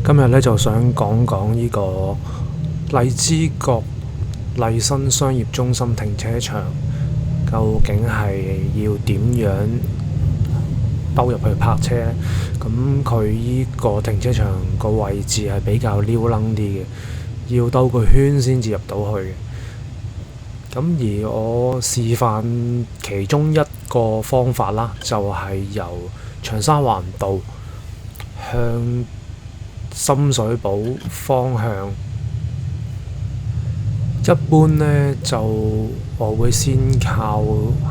今日咧就想講講呢個荔枝角麗新商業中心停車場究竟係要點樣兜入去泊車呢？咁佢呢個停車場個位置係比較撩楞啲嘅，要兜個圈先至入到去嘅。咁而我示範其中一個方法啦，就係由長沙灣道向深水埗方向。一般呢，就我會先靠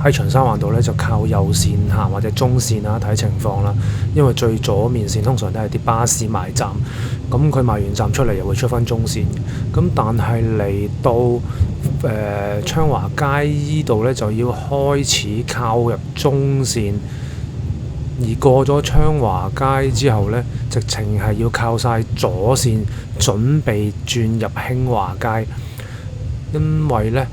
喺長沙灣道呢，就靠右線行或者中線啦，睇情況啦。因為最左面線通常都係啲巴士埋站，咁佢埋完站出嚟又會出翻中線。咁但係嚟到昌華街依度呢，就要開始靠入中線，而過咗昌華街之後呢，直情係要靠晒左線，準備轉入興華街。因為呢，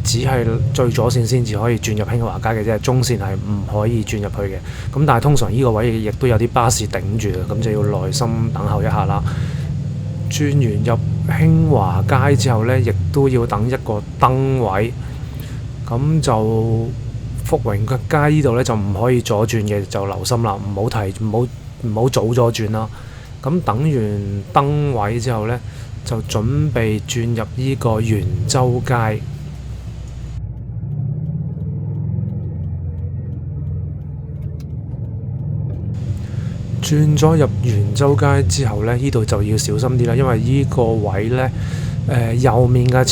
只係最左線先至可以轉入興華街嘅啫，中線係唔可以轉入去嘅。咁但係通常呢個位亦都有啲巴士頂住嘅，咁就要耐心等候一下啦。轉完入興華街之後呢，亦都要等一個燈位，咁就福榮街呢度呢，就唔可以左轉嘅，就留心啦，唔好早咗轉啦。咁等完燈位之後呢，就準備轉入呢個元州街。轉咗入元州街之後呢，呢度就要小心啲啦，因為呢個位呢，右面嘅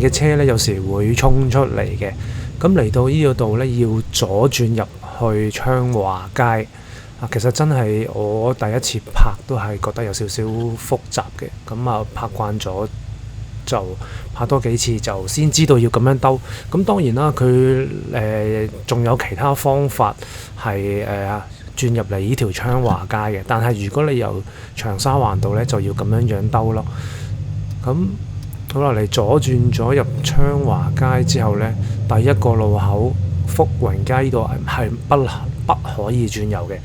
車呢，有時會衝出嚟嘅。咁嚟到呢度呢，要左轉入去昌華街。其實真係我第一次泊都係覺得有少少複雜嘅，咁啊泊慣咗就泊多幾次就先知道要咁樣兜。咁當然啦，佢仲有其他方法係轉入嚟呢條昌華街嘅，但係如果你由長沙灣道呢，就要咁樣兜咯。咁好啦，嚟左轉咗入昌華街之後呢，第一個路口福榮街呢度係不可以轉右嘅。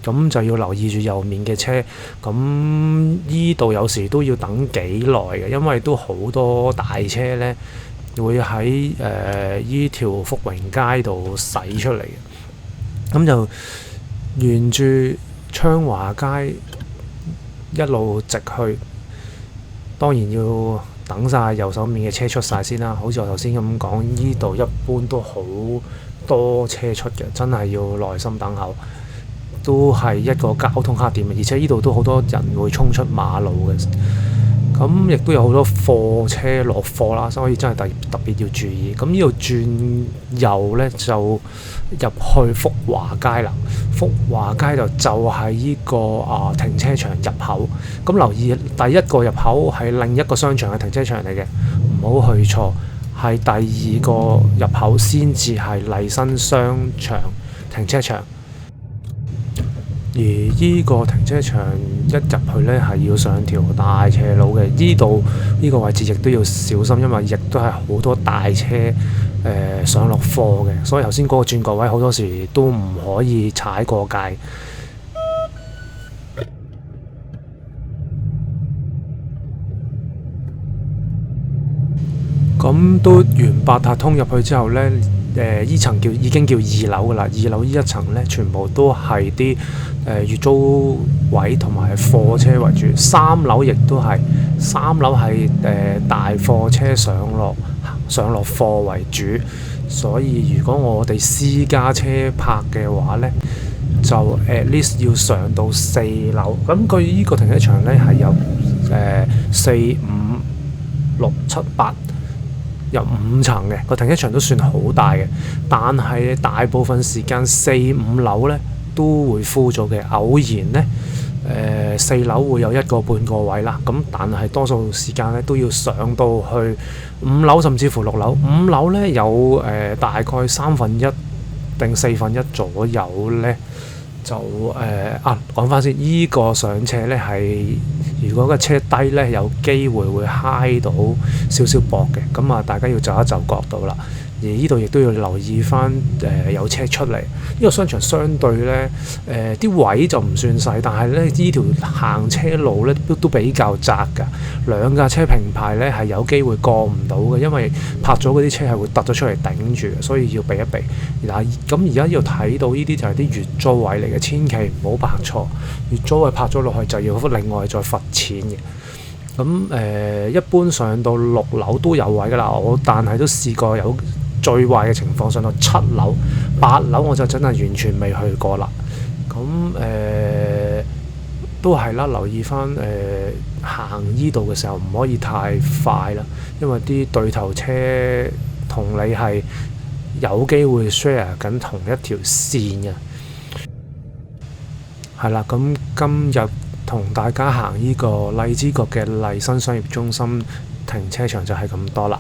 咁就要留意住右面嘅車，咁呢度有時都要等幾耐嘅，因為都好多大車呢會喺呢條福榮街度駛出嚟嘅。咁就沿住昌華街一路直去，當然要等晒右手面嘅車出晒先啦。好似我頭先咁講，呢度一般都好多車出嘅，真係要耐心等候。都係一個交通黑點，而且呢度都好多人會衝出馬路嘅，咁亦都有好多貨車落貨啦，所以真係特別要注意。咁呢度轉右呢，就入去福華街啦。福華街就係呢個停車場入口。咁留意第一個入口係另一個商場嘅停車場嚟嘅，唔好去錯，係第二個入口先至係麗新商場停車場。而呢個停車場一入去呢，係要上條大斜路嘅，呢個位置亦都要小心，因為亦都係好多大車上落貨嘅，所以頭先嗰個轉角位好多時都唔可以踩過界。咁都完八達通入去之後呢，依層已經叫二樓噶啦。二樓呢一層呢，全部都係啲月租位同埋貨車為主。三樓亦都係，三樓係大貨車上落貨為主。所以如果我哋私家車泊嘅話呢，就 at least 要上到四樓。咁佢呢個停車場呢，係有4、5、6、7、8。有5層嘅，個停車場都算好大嘅，但係大部分時間4、5樓呢都會 full 咗嘅。偶然呢，4樓會有1個半個位啦，咁但係多數時間呢都要上到去5樓甚至乎6樓。5樓呢有大概1/3定1/4左右呢，就講翻先，呢個上斜呢係如果個車低呢，有機會會揩到少少薄嘅，咁大家要就一就角度啦。而呢度亦都要留意翻有車出嚟。呢個商場相對呢，啲位就唔算細，但係呢條行車路呢都比較窄㗎。2架車平排呢係有機會過唔到嘅，因為泊咗嗰啲車係會突咗出嚟頂住，所以要避一避。嗱，咁而家要睇到呢啲就係啲月租位嚟嘅，千祈唔好泊錯。月租位泊咗落去就要另外再罰錢嘅。咁一般上到6樓都有位㗎啦，但係都試過有最壞嘅情況上到7樓、8樓，我就真係完全未去過啦。咁都係啦，留意翻行依度嘅時候唔可以太快啦，因為啲對頭車同你係有機會 share 緊同一條線嘅。係啦，咁今日同大家行呢個荔枝角嘅麗新商業中心停車場就係咁多啦。